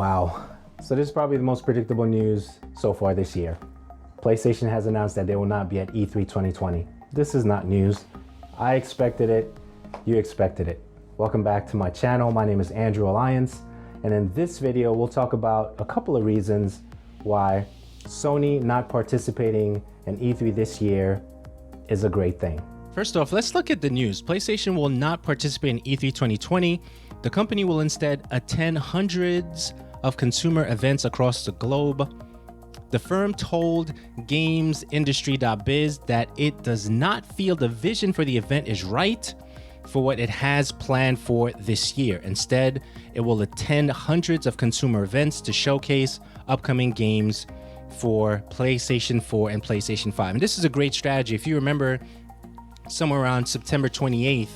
Wow. So this is probably the most predictable news so far this year. PlayStation has announced that they will not be at E3 2020. This is not news. I expected it. You expected it. Welcome back to my channel. My name is Andrew Alliance. And in this video, we'll talk about a couple of reasons why Sony not participating in E3 this year is a great thing. First off, let's look at the news. PlayStation will not participate in E3 2020. The company will instead attend hundreds of consumer events across the globe. The firm told GamesIndustry.biz that it does not feel the vision for the event is right for what it has planned for this year. Instead, it will attend hundreds of consumer events to showcase upcoming games for PlayStation 4 and PlayStation 5. And this is a great strategy. If you remember, somewhere around September 28th,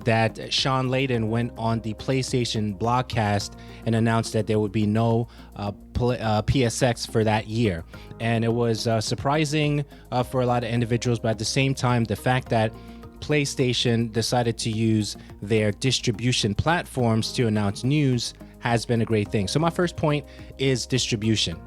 that Sean Layden went on the PlayStation blogcast and announced that there would be no PSX for that year. And it was surprising for a lot of individuals, but at the same time, the fact that PlayStation decided to use their distribution platforms to announce news has been a great thing. So my first point is distribution.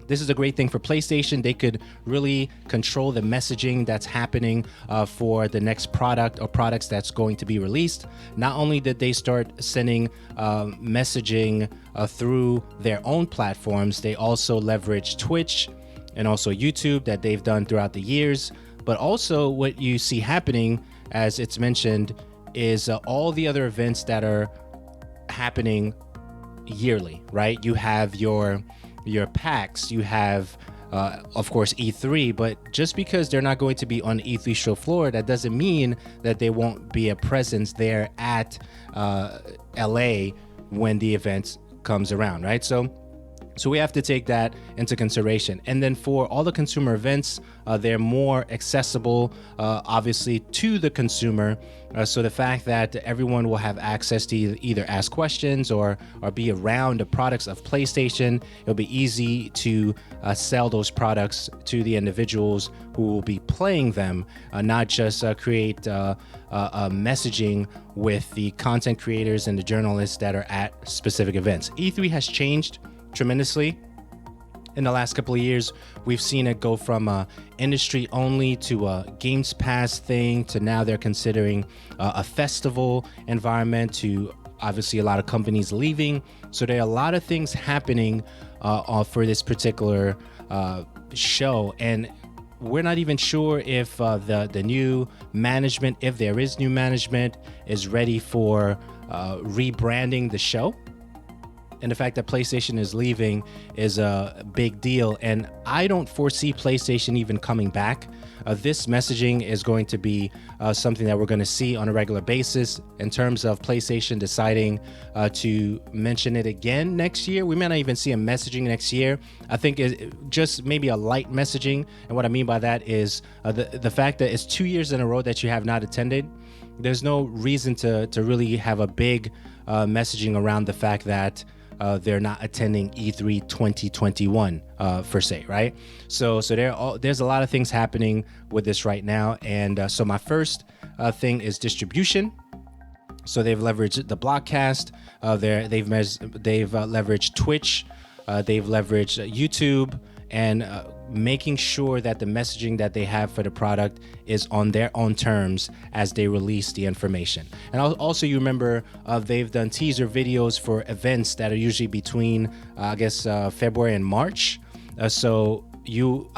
This is a great thing for PlayStation. They could really control the messaging that's happening for the next product or products that's going to be released. Not only did they start sending messaging through their own platforms, they also leverage Twitch and also YouTube that they've done throughout the years. But also what you see happening, as it's mentioned, is all the other events that are happening yearly, right? You have your PAX, you have, of course, E3, but just because they're not going to be on E3 show floor, that doesn't mean that they won't be a presence there at LA when the event comes around, right? So we have to take that into consideration. And then for all the consumer events, they're more accessible, obviously, to the consumer. So the fact that everyone will have access to either ask questions or be around the products of PlayStation, it'll be easy to sell those products to the individuals who will be playing them, not just create messaging with the content creators and the journalists that are at specific events. E3 has changed tremendously in the last couple of years. We've seen it go from industry only to a Games Pass thing to now they're considering a festival environment, to obviously a lot of companies leaving. So there are a lot of things happening for this particular show, and we're not even sure if the new management, if there is new management, is ready for rebranding the show. And the fact that PlayStation is leaving is a big deal. And I don't foresee PlayStation even coming back. This messaging is going to be something that we're going to see on a regular basis. In terms of PlayStation deciding to mention it again next year, we may not even see a messaging next year. I think it's just maybe a light messaging. And what I mean by that is the fact that it's 2 years in a row that you have not attended. There's no reason to really have a big messaging around the fact that they're not attending E3 2021 per se, right? So there's a lot of things happening with this right now, and so my first thing is distribution. So they've leveraged the broadcast, they've leveraged Twitch, they've leveraged YouTube, and making sure that the messaging that they have for the product is on their own terms as they release the information. And also, you remember they've done teaser videos for events that are usually between February and March. I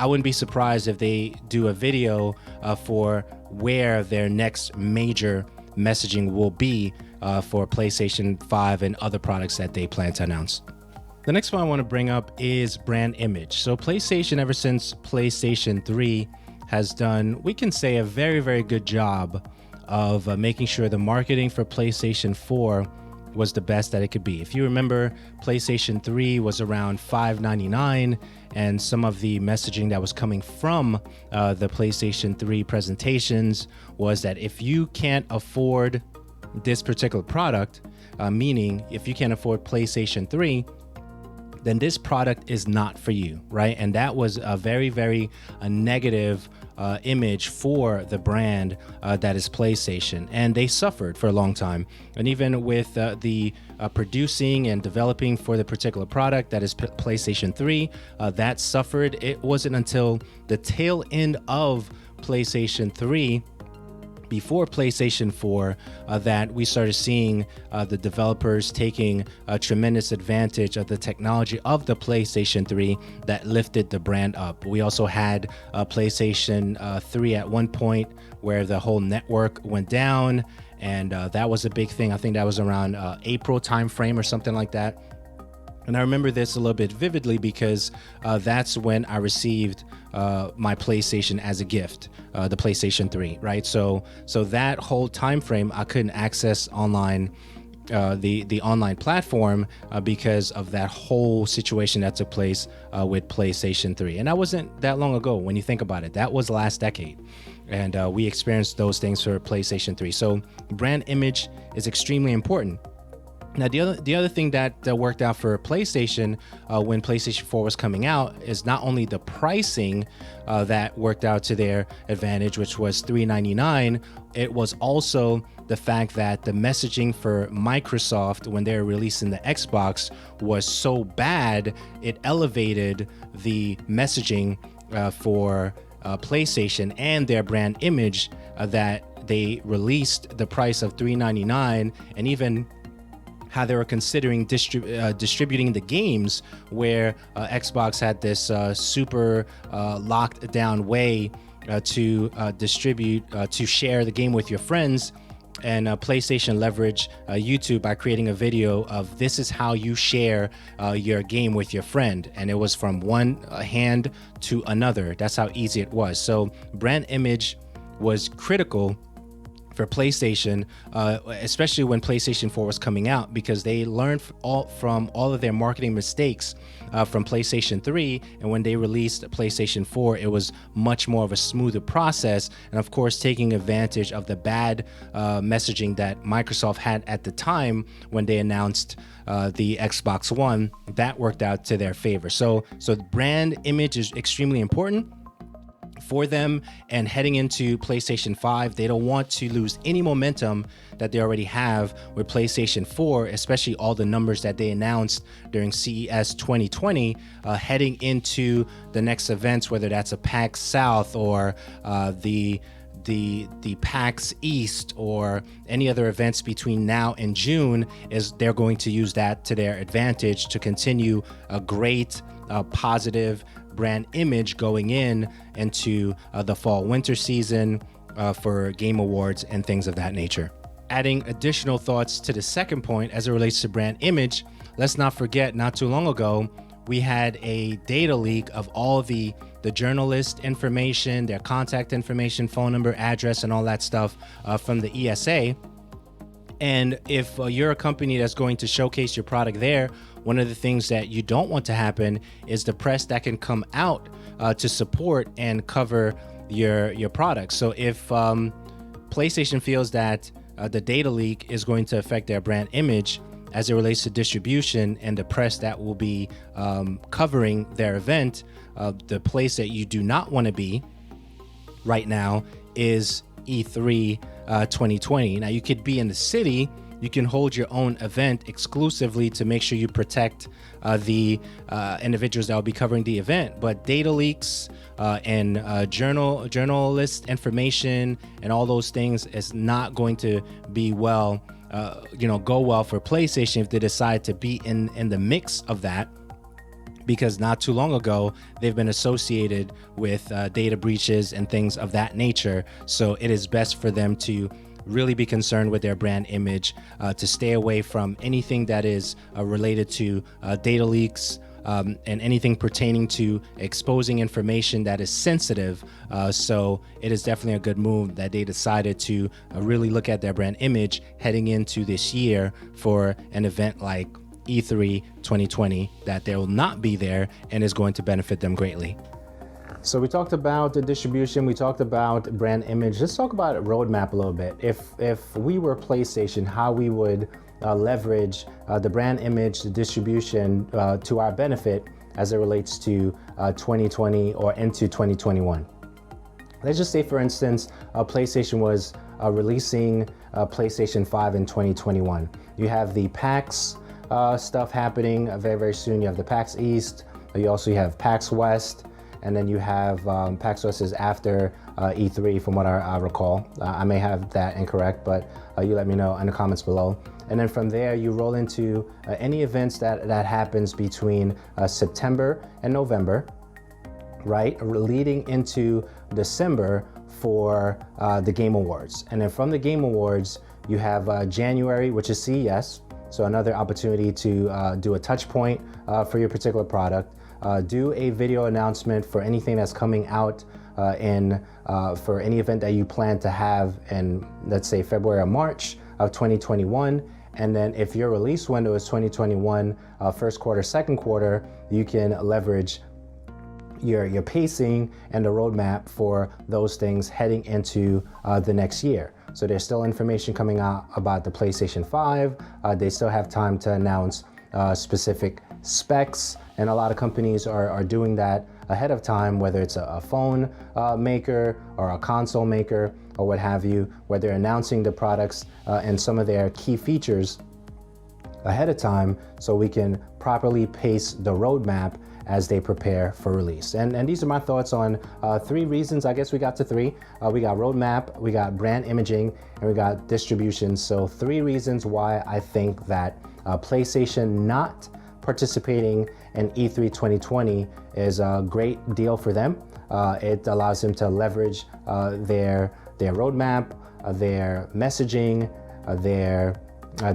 wouldn't be surprised if they do a video for where their next major messaging will be for PlayStation 5 and other products that they plan to announce. The next one I want to bring up is brand image. So PlayStation, ever since PlayStation 3, has done, we can say, a very, very good job of making sure the marketing for PlayStation 4 was the best that it could be. If you remember, PlayStation 3 was around $599, and some of the messaging that was coming from the PlayStation 3 presentations was that if you can't afford this particular product, meaning if you can't afford PlayStation 3, then this product is not for you, right? And that was a very, very negative image for the brand that is PlayStation, and they suffered for a long time. And even with the producing and developing for the particular product that is PlayStation 3, that suffered. It wasn't until the tail end of PlayStation 3, before PlayStation 4, that we started seeing the developers taking a tremendous advantage of the technology of the PlayStation 3 that lifted the brand up. We also had PlayStation 3 at one point where the whole network went down, and that was a big thing. I think that was around April timeframe or something like that. And I remember this a little bit vividly because that's when I received my PlayStation as a gift, the PlayStation 3, right? So that whole time frame, I couldn't access online, the online platform because of that whole situation that took place with PlayStation 3. And that wasn't that long ago when you think about it. That was last decade. And we experienced those things for PlayStation 3. So brand image is extremely important. Now, the other thing that worked out for PlayStation when PlayStation 4 was coming out is not only the pricing that worked out to their advantage, which was $399, it was also the fact that the messaging for Microsoft when they were releasing the Xbox was so bad, it elevated the messaging for PlayStation and their brand image that they released the price of $399, and even how they were considering distributing the games, where Xbox had this super locked down way to distribute, to share the game with your friends. And PlayStation leveraged YouTube by creating a video of this is how you share your game with your friend. And it was from one hand to another. That's how easy it was. So brand image was critical for PlayStation, especially when PlayStation 4 was coming out, because they learned from all of their marketing mistakes from PlayStation 3, and when they released PlayStation 4, it was much more of a smoother process, and of course taking advantage of the bad messaging that Microsoft had at the time when they announced the Xbox One. That worked out to their favor. So brand image is extremely important for them, and heading into PlayStation 5, they don't want to lose any momentum that they already have with PlayStation 4, especially all the numbers that they announced during CES 2020, heading into the next events, whether that's a PAX South or the PAX East or any other events between now and June, is they're going to use that to their advantage to continue a great positive brand image going into the fall winter season for Game Awards and things of that nature. Adding additional thoughts to the second point as it relates to brand image, let's not forget, not too long ago, we had a data leak of all the journalist information, their contact information, phone number, address, and all that stuff from the ESA. And if you're a company that's going to showcase your product there, one of the things that you don't want to happen is the press that can come out to support and cover your product. So if PlayStation feels that the data leak is going to affect their brand image as it relates to distribution and the press that will be covering their event, the place that you do not want to be right now is E3 2020. Now, you could be in the city, you can hold your own event exclusively to make sure you protect the individuals that will be covering the event. But data leaks and journalist information and all those things is not going to be go well for PlayStation if they decide to be in the mix of that. Because not too long ago, they've been associated with data breaches and things of that nature. So it is best for them to really be concerned with their brand image, to stay away from anything that is related to data leaks and anything pertaining to exposing information that is sensitive. So it is definitely a good move that they decided to really look at their brand image heading into this year for an event like E3 2020 that they will not be there and is going to benefit them greatly. So we talked about the distribution, we talked about brand image. Let's talk about a roadmap a little bit. If we were PlayStation, how we would leverage the brand image, the distribution to our benefit as it relates to 2020 or into 2021. Let's just say, for instance, PlayStation was releasing PlayStation 5 in 2021. You have the PAX stuff happening very, very soon. You have the PAX East. You also have PAX West. And then you have PAX West is after E3 from what I recall. I may have that incorrect, but you let me know in the comments below. And then from there, you roll into any events that happens between September and November, right? Leading into December for the Game Awards. And then from the Game Awards, you have January, which is CES. So another opportunity to do a touch point for your particular product. Do a video announcement for anything that's coming out for any event that you plan to have in, let's say, February or March of 2021. And then if your release window is 2021, first quarter, second quarter, you can leverage your pacing and the roadmap for those things heading into the next year. So there's still information coming out about the PlayStation 5. They still have time to announce specific specs, and a lot of companies are doing that ahead of time, whether it's a phone maker or a console maker or what have you, where they're announcing the products and some of their key features ahead of time so we can properly pace the roadmap as they prepare for release. And these are my thoughts on 3 reasons. I guess we got to 3. We got roadmap, we got brand imaging, and we got distribution. So 3 reasons why I think that PlayStation not participating in E3 2020 is a great deal for them. It allows them to leverage their roadmap, their messaging, their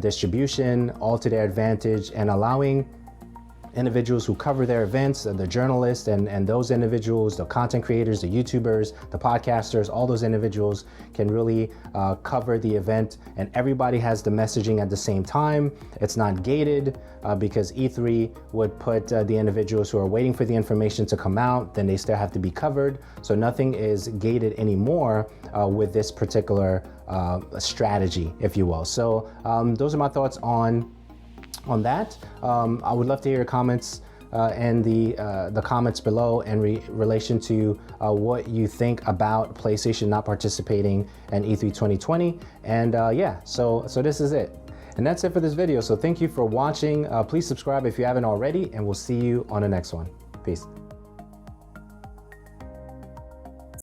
distribution, all to their advantage, and allowing individuals who cover their events, the journalists and those individuals, the content creators, the YouTubers, the podcasters, all those individuals can really cover the event, and everybody has the messaging at the same time. It's not gated because E3 would put the individuals who are waiting for the information to come out, then they still have to be covered. So nothing is gated anymore with this particular strategy, if you will. So those are my thoughts on that. I would love to hear your comments in the comments below in relation to what you think about PlayStation not participating in E3 2020. And yeah, so this is it. And that's it for this video. So thank you for watching. Please subscribe if you haven't already, and we'll see you on the next one. Peace.